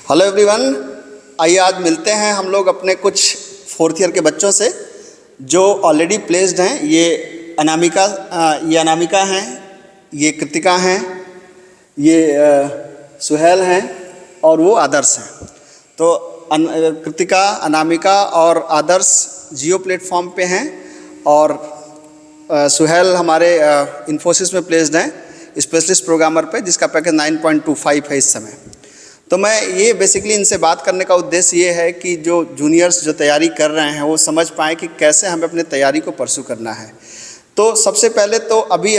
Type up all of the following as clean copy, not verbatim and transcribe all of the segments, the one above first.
Hello everyone, आइए आज मिलते हैं हम लोग अपने कुछ फोर्थ ईयर के बच्चों से जो ऑलरेडी प्लेस्ड हैं। ये अनामिका हैं, ये कृतिका हैं, ये सुहेल हैं और वो आदर्श हैं। तो कृतिका, अनामिका और आदर्श जियो प्लेटफॉर्म पे हैं और सुहेल हमारे इन्फोसिस में प्लेस्ड हैं स्पेशलिस्ट प्रोग्रामर पे, जिसका पैकेज 9.25 है इस समय। तो मैं ये बेसिकली इनसे बात करने का उद्देश्य ये है कि जो जूनियर्स जो तैयारी कर रहे हैं वो समझ पाएँ कि कैसे हमें अपने तैयारी को परसू करना है। तो सबसे पहले तो अभी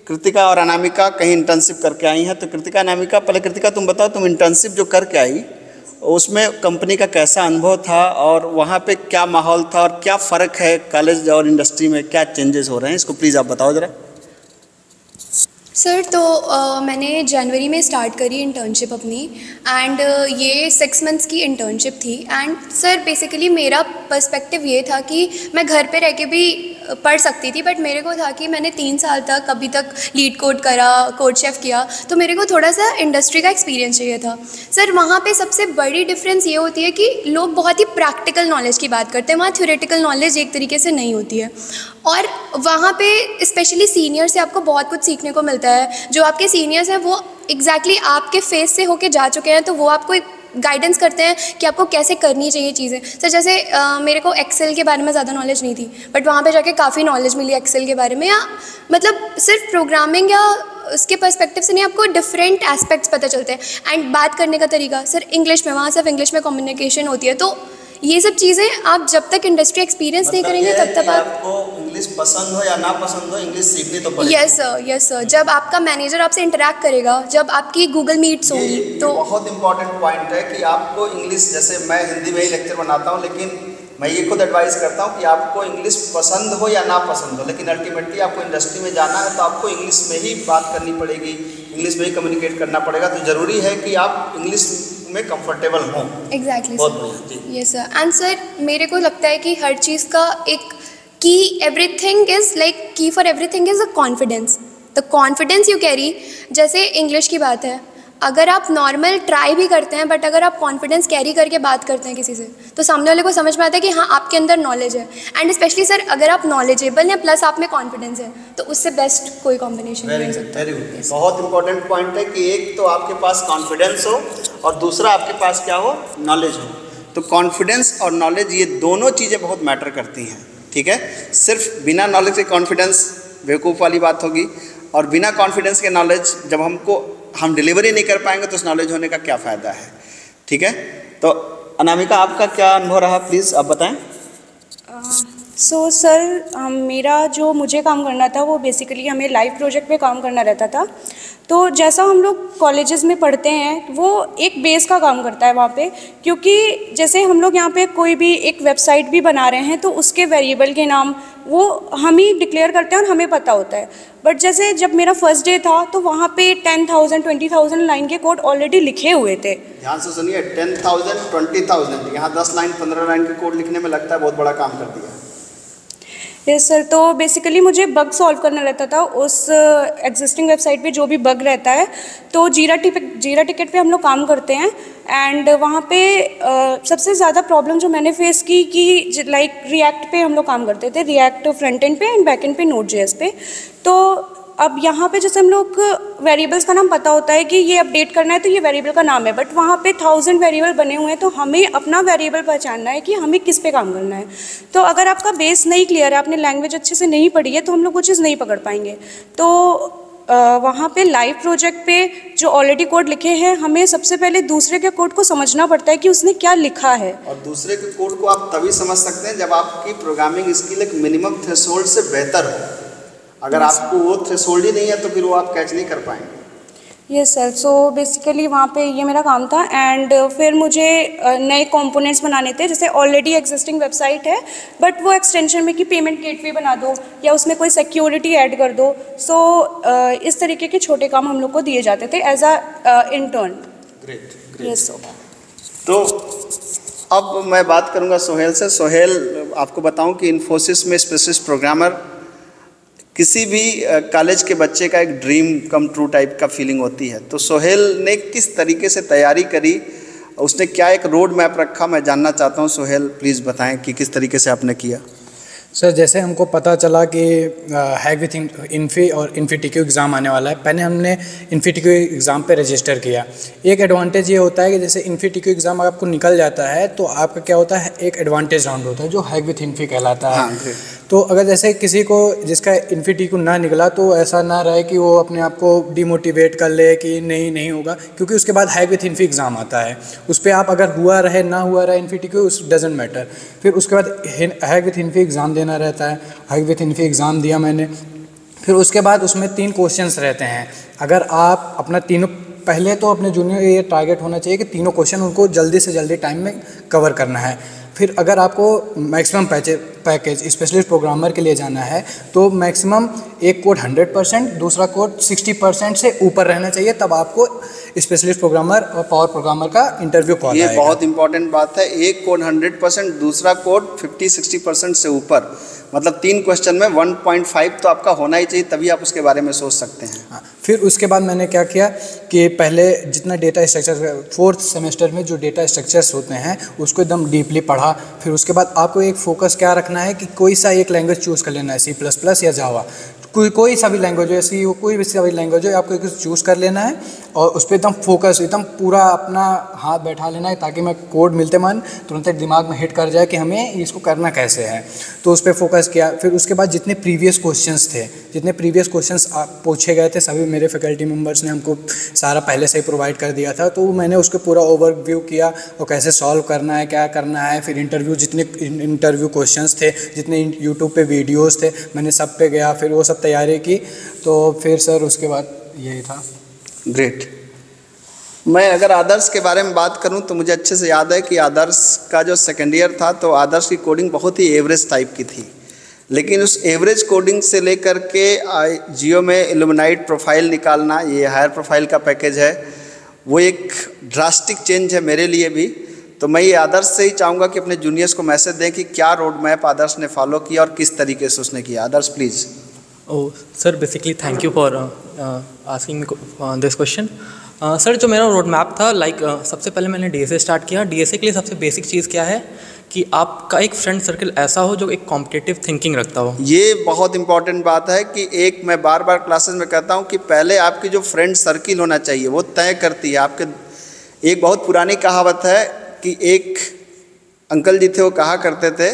कृतिका और अनामिका कहीं इंटर्नशिप करके आई हैं। तो कृतिका, अनामिका, पहले कृतिका तुम बताओ, तुम इंटर्नशिप जो करके आई उसमें कंपनी का कैसा अनुभव था और वहाँ पे क्या माहौल था और क्या फ़र्क है कॉलेज और इंडस्ट्री में, क्या चेंजेस हो रहे हैं, इसको प्लीज़ आप बताओ ज़रा। सर तो मैंने जनवरी में स्टार्ट करी इंटर्नशिप अपनी एंड ये 6 मंथ्स की इंटर्नशिप थी। एंड सर बेसिकली मेरा पर्सपेक्टिव ये था कि मैं घर पे रह के भी पढ़ सकती थी, बट मेरे को था कि मैंने 3 साल तक अभी तक लीड कोड करा, कोड शेफ़ किया, तो मेरे को थोड़ा सा इंडस्ट्री का एक्सपीरियंस चाहिए था। सर वहाँ पे सबसे बड़ी डिफरेंस ये होती है कि लोग बहुत ही प्रैक्टिकल नॉलेज की बात करते हैं, वहाँ थ्योरेटिकल नॉलेज एक तरीके से नहीं होती है। और वहाँ पे स्पेशली सीनियर से आपको बहुत कुछ सीखने को मिलता है। जो आपके सीनियर्स हैं वो एग्जैक्टली आपके फेस से होके जा चुके हैं, तो वो आपको गाइडेंस करते हैं कि आपको कैसे करनी चाहिए चीज़ें। सर जैसे मेरे को एक्सेल के बारे में ज़्यादा नॉलेज नहीं थी, बट वहाँ पे जाके काफ़ी नॉलेज मिली एक्सेल के बारे में, या मतलब सिर्फ प्रोग्रामिंग या उसके पर्सपेक्टिव से नहीं, आपको डिफरेंट एस्पेक्ट्स पता चलते हैं। एंड बात करने का तरीका सर इंग्लिश में, वहाँ सिर्फ इंग्लिश में कम्युनिकेशन होती है। तो ये सब चीज़ें आप जब तक इंडस्ट्री एक्सपीरियंस नहीं करेंगे तब तक आपको इंग्लिश पसंद हो या ना पसंद हो, इंग्लिश सीखनी तो पड़ेगी। Yes sir. जब आपका मैनेजर आपसे इंटरेक्ट करेगा, जब आपकी गूगल मीट्स होंगी, तो बहुत इंपॉर्टेंट पॉइंट है कि आपको इंग्लिश, जैसे मैं हिंदी में ही लेक्चर बनाता हूँ, लेकिन मैं ये खुद एडवाइस करता हूँ कि आपको इंग्लिश पसंद हो या ना पसंद हो, लेकिन अल्टीमेटली आपको इंडस्ट्री में जाना है तो आपको इंग्लिश में ही बात करनी पड़ेगी, इंग्लिश में ही कम्युनिकेट करना पड़ेगा। तो ज़रूरी है कि आप इंग्लिश में कंफर्टेबल हों। Exactly sir. Yes sir. And sir मेरे को लगता है कि हर चीज़ का एक की for everything is a confidence. The confidence you carry, जैसे इंग्लिश की बात है, अगर आप नॉर्मल ट्राई भी करते हैं बट अगर आप कॉन्फिडेंस कैरी करके बात करते हैं किसी से, तो सामने वाले को समझ में आता है कि हाँ आपके अंदर नॉलेज है। एंड स्पेशली सर अगर आप नॉलेजेबल हैं प्लस आप में कॉन्फिडेंस है, तो उससे बेस्ट कोई कॉम्बिनेशन नहीं हो सकता। Very good. बहुत इंपॉर्टेंट पॉइंट है कि एक तो आपके पास कॉन्फिडेंस हो और दूसरा आपके पास क्या हो, नॉलेज हो। तो कॉन्फिडेंस और नॉलेज, ये दोनों चीज़ें बहुत मैटर करती हैं। ठीक है, सिर्फ बिना नॉलेज के कॉन्फिडेंस बेवकूफ़ वाली बात होगी, और बिना कॉन्फिडेंस के नॉलेज जब हम डिलीवरी नहीं कर पाएंगे तो उस नॉलेज होने का क्या फ़ायदा है। ठीक है, तो अनामिका आपका क्या अनुभव रहा, प्लीज़ आप बताएं। सर मेरा जो मुझे काम करना था वो बेसिकली हमें लाइव प्रोजेक्ट पे काम करना रहता था। तो जैसा हम लोग कॉलेजेस में पढ़ते हैं वो एक बेस का काम करता है वहाँ पे, क्योंकि जैसे हम लोग यहाँ पे कोई भी एक वेबसाइट भी बना रहे हैं तो उसके वेरिएबल के नाम वो हम ही डिक्लेयर करते हैं और हमें पता होता है। बट जैसे जब मेरा फर्स्ट डे था तो वहाँ पे 10,000 20,000 लाइन के कोड ऑलरेडी लिखे हुए थे। ध्यान से सुनिए, 10,000 20,000, यहाँ 10 लाइन 15 लाइन के कोड लिखने में लगता है बहुत बड़ा काम कर दिया। Yes sir. तो बेसिकली मुझे बग सॉल्व करना रहता था उस एग्जिस्टिंग वेबसाइट पे जो भी बग रहता है। तो जीरा टिकट पे हम लोग काम करते हैं। एंड वहाँ पे सबसे ज़्यादा प्रॉब्लम जो मैंने फेस की कि लाइक रिएक्ट पे हम लोग काम करते थे, रिएक्ट फ्रंट एंड पे एंड बैक एंड पे Node.js पे। तो अब यहाँ पे जैसे हम लोग वेरिएबल्स का नाम पता होता है कि ये अपडेट करना है तो ये वेरिएबल का नाम है, बट वहाँ पे 1000 वेरिएबल बने हुए हैं, तो हमें अपना वेरिएबल पहचानना है कि हमें किस पे काम करना है। तो अगर आपका बेस नहीं क्लियर है, आपने लैंग्वेज अच्छे से नहीं पढ़ी है, तो हम लोग वो चीज़ नहीं पकड़ पाएंगे। तो वहाँ पे लाइव प्रोजेक्ट पे जो ऑलरेडी कोड लिखे हैं, हमें सबसे पहले दूसरे के कोड को समझना पड़ता है कि उसने क्या लिखा है। और दूसरे के कोड को आप तभी समझ सकते हैं जब आपकी प्रोग्रामिंग स्किल एक मिनिमम थ्रेशोल्ड से बेहतर हो। अगर आपको वो थ्रेशोल्ड ही नहीं है तो फिर वो आप कैच नहीं कर पाएंगे। Yes sir. सो बेसिकली वहाँ पे ये मेरा काम था। एंड फिर मुझे नए कंपोनेंट्स बनाने थे, जैसे ऑलरेडी एग्जिस्टिंग वेबसाइट है बट वो एक्सटेंशन में कि पेमेंट गेटवे बना दो या उसमें कोई सिक्योरिटी ऐड कर दो। सो इस तरीके के छोटे काम हम लोग को दिए जाते थे as a intern. Great. Yes sir. तो अब मैं बात करूँगा सोहेल से। सोहेल, आपको बताऊँ कि इन्फोसिस में स्पेशलिस्ट प्रोग्रामर किसी भी कॉलेज के बच्चे का एक ड्रीम कम ट्रू टाइप का फीलिंग होती है। तो सोहेल ने किस तरीके से तैयारी करी उसने क्या एक रोड मैप रखा, मैं जानना चाहता हूँ। सोहेल प्लीज़ बताएं कि किस तरीके से आपने किया। सर जैसे हमको पता चला कि हैक विथ इन्फी और इन्फीटीक्यू एग्ज़ाम आने वाला है, पहले हमने इन्फीटीक्यू एग्ज़ाम पे रजिस्टर किया। एक एडवांटेज ये होता है कि जैसे इन्फीटीक्यू एग्ज़ाम आपको निकल जाता है तो आपका क्या होता है, एक एडवांटेज राउंड होता है जो हैक विथ इन्फी कहलाता है। हाँ, तो अगर जैसे किसी को जिसका इन्फीटीक्यू ना निकला तो ऐसा ना रहे कि वो अपने आप को डिमोटिवेट कर ले कि नहीं होगा, क्योंकि उसके बाद हैक विथ इन्फी एग्ज़ाम आता है। उस पर आप अगर हुआ रहे ना हुआ रहे इन्फीटीक्यू, उस डजेंट मैटर। फिर उसके बाद हैक विथ इन्फी एग्ज़ाम देना रहता है। हैक विथ इन्फी एग्ज़ाम दिया मैंने। फिर उसके बाद उसमें 3 क्वेश्चंस रहते हैं। अगर आप अपना तीनों, पहले तो अपने जूनियर ये टारगेट होना चाहिए कि तीनों क्वेश्चन उनको जल्दी से जल्दी टाइम में कवर करना है। फिर अगर आपको मैक्सिमम पैकेज स्पेशलिस्ट प्रोग्रामर के लिए जाना है तो मैक्सिमम एक कोड 100%, दूसरा कोड 60% से ऊपर रहना चाहिए, तब आपको स्पेशलिस्ट प्रोग्रामर और पावर प्रोग्रामर का इंटरव्यू कॉल आएगा। ये बहुत इंपॉर्टेंट बात है। एक कोड 100%, दूसरा कोड 50-60% से ऊपर, मतलब 3 क्वेश्चन में 1.5 तो आपका होना ही चाहिए, तभी आप उसके बारे में सोच सकते हैं। हाँ, फिर उसके बाद मैंने क्या किया कि पहले जितना डेटा स्ट्रक्चर 4th सेमेस्टर में जो डेटा स्ट्रक्चर्स होते हैं उसको एकदम डीपली पढ़ा। फिर उसके बाद आपको एक फोकस क्या रखना है कि कोई सा एक लैंग्वेज चूज़ कर लेना है, C++ या जावा, कोई सा भी लैंग्वेज हो, सी कोई भी सा भी लैंग्वेज हो, आपको एक चूज़ कर लेना है और उस पर एकदम फोकस, एकदम पूरा अपना हाथ बैठा लेना है ताकि मैं कोड मिलते मन तुरंत दिमाग में हिट कर जाए कि हमें इसको करना कैसे है। तो उस पर फोकस किया। फिर उसके बाद जितने प्रीवियस क्वेश्चंस पूछे गए थे सभी मेरे फैकल्टी मेम्बर्स ने हमको सारा पहले से ही प्रोवाइड कर दिया था, तो मैंने उसको पूरा ओवरव्यू किया और कैसे सॉल्व करना है, क्या करना है। फिर जितने इंटरव्यू क्वेश्चंस थे, जितने यूट्यूब पे वीडियोस थे, मैंने सब पे गया, फिर वो सब तैयारी की। तो फिर सर उसके बाद यही था। ग्रेट। मैं अगर आदर्श के बारे में बात करूं तो मुझे अच्छे से याद है कि आदर्श का जो सेकेंड ईयर था तो आदर्श की कोडिंग बहुत ही एवरेज टाइप की थी, लेकिन उस एवरेज कोडिंग से लेकर के जियो में इल्यूमिनाइट प्रोफाइल निकालना, ये हायर प्रोफाइल का पैकेज है, वो एक ड्रास्टिक चेंज है मेरे लिए भी। तो मैं ये आदर्श से ही चाहूँगा कि अपने जूनियर्स को मैसेज दें कि क्या रोड मैप आदर्श ने फॉलो किया और किस तरीके से उसने किया। Adarsh please. Oh sir, basically thank you for asking me this question. Sir जो मेरा रोड मैप था, सबसे पहले मैंने DSA स्टार्ट किया। DSA के लिए सबसे बेसिक चीज़ क्या है कि आपका एक फ्रेंड सर्कल ऐसा हो जो एक कॉम्पिटिटिव थिंकिंग रखता हो। ये बहुत इंपॉर्टेंट बात है कि एक मैं बार बार क्लासेस में कहता हूँ कि पहले आपकी जो फ्रेंड सर्किल होना चाहिए वो तय करती है आपके। एक बहुत पुरानी कहावत है कि एक अंकल जी थे, वो कहा करते थे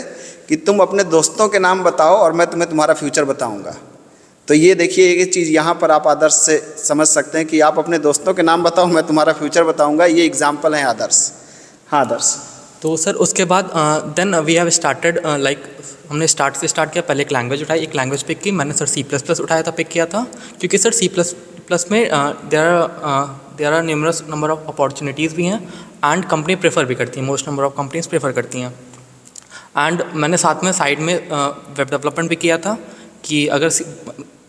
कि तुम अपने दोस्तों के नाम बताओ और मैं तुम्हें तुम्हारा फ्यूचर बताऊंगा। तो ये देखिए एक चीज़ यहाँ पर आप आदर्श से समझ सकते हैं कि आप अपने दोस्तों के नाम बताओ, मैं तुम्हारा फ्यूचर बताऊंगा। ये एग्जाम्पल है आदर्श। हाँ आदर्श। तो सर उसके बाद देन वी हैव स्टार्टेड हमने स्टार्ट किया। पहले एक लैंग्वेज उठाई, एक लैंग्वेज पिक की। मैंने सर C++ उठाया था, पिक किया था, क्योंकि सर C++ में there are numerous number of opportunities भी हैं एंड कंपनी प्रेफर भी करती हैं, most number of companies prefer करती हैं। एंड मैंने साथ में साइड में वेब डेवलपमेंट भी किया था कि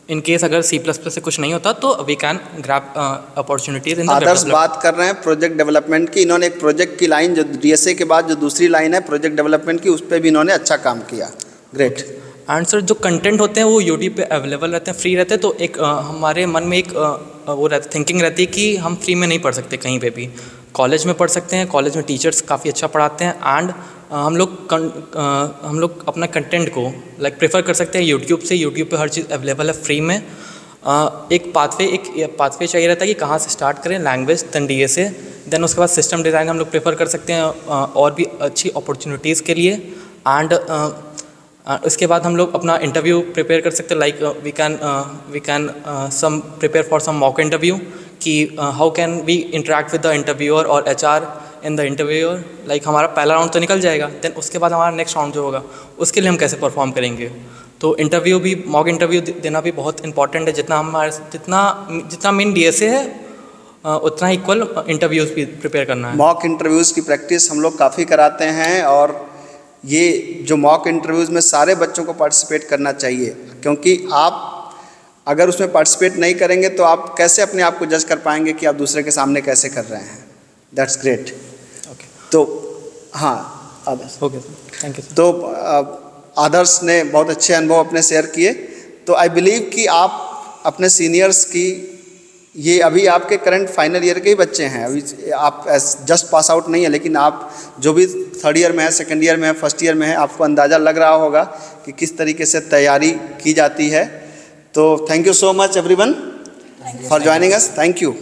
इन केस अगर C++ से कुछ नहीं होता तो we can grab opportunities in the Adarsh बात कर रहे हैं प्रोजेक्ट डेवलपमेंट की। इन्होंने एक प्रोजेक्ट की लाइन जो DSA के बाद जो दूसरी लाइन है प्रोजेक्ट डेवलपमेंट की, उस पर भी इन्होंने अच्छा काम किया। ग्रेट। एंड सर जो कंटेंट होते हैं वो यूट्यूब पे अवेलेबल रहते हैं, फ्री रहते हैं। तो एक हमारे मन में एक वो थिंकिंग रहती है कि हम फ्री में नहीं पढ़ सकते कहीं पे भी, कॉलेज में पढ़ सकते हैं। कॉलेज में टीचर्स काफ़ी अच्छा पढ़ाते हैं एंड हम लोग अपना कंटेंट को प्रेफर कर सकते हैं यूट्यूब से। यूट्यूब पे हर चीज़ अवेलेबल है फ्री में। एक पाथवे चाहिए रहता है कि कहाँ से स्टार्ट करें, लैंग्वेज देन DSA देन उसके बाद सिस्टम डिज़ाइन हम लोग प्रेफर कर सकते हैं और भी अच्छी अपॉर्चुनिटीज़ के लिए। एंड इसके बाद हम लोग अपना इंटरव्यू प्रिपेयर कर सकते हैं। We can some prepare for some mock interview कि how can we interact with the interviewer और HR इन द इंटरव्यूअर। हमारा पहला राउंड तो निकल जाएगा, देन उसके बाद हमारा नेक्स्ट राउंड जो होगा उसके लिए हम कैसे परफॉर्म करेंगे। तो इंटरव्यू भी, मॉक इंटरव्यू देना भी बहुत इंपॉर्टेंट है। जितना मेन DSA है उतना इक्वल इंटरव्यूज़ भी प्रिपेयर करना है। मॉक इंटरव्यूज़ की प्रैक्टिस हम लोग काफ़ी कराते हैं और ये जो मॉक इंटरव्यूज़ में सारे बच्चों को पार्टिसिपेट करना चाहिए, क्योंकि आप अगर उसमें पार्टिसिपेट नहीं करेंगे तो आप कैसे अपने आप को जज कर पाएंगे कि आप दूसरे के सामने कैसे कर रहे हैं। That's great. ओके। तो हाँ आदर्श। Okay thank you. तो आदर्श ने बहुत अच्छे अनुभव अपने शेयर किए। तो आई बिलीव कि आप अपने सीनियर्स की ये अभी आपके करंट फाइनल ईयर के ही बच्चे हैं, अभी आप जस्ट पास आउट नहीं है, लेकिन आप जो भी थर्ड ईयर में है, सेकंड ईयर में है, फर्स्ट ईयर में है, आपको अंदाज़ा लग रहा होगा कि किस तरीके से तैयारी की जाती है। तो thank you so much everyone for joining us, thank you.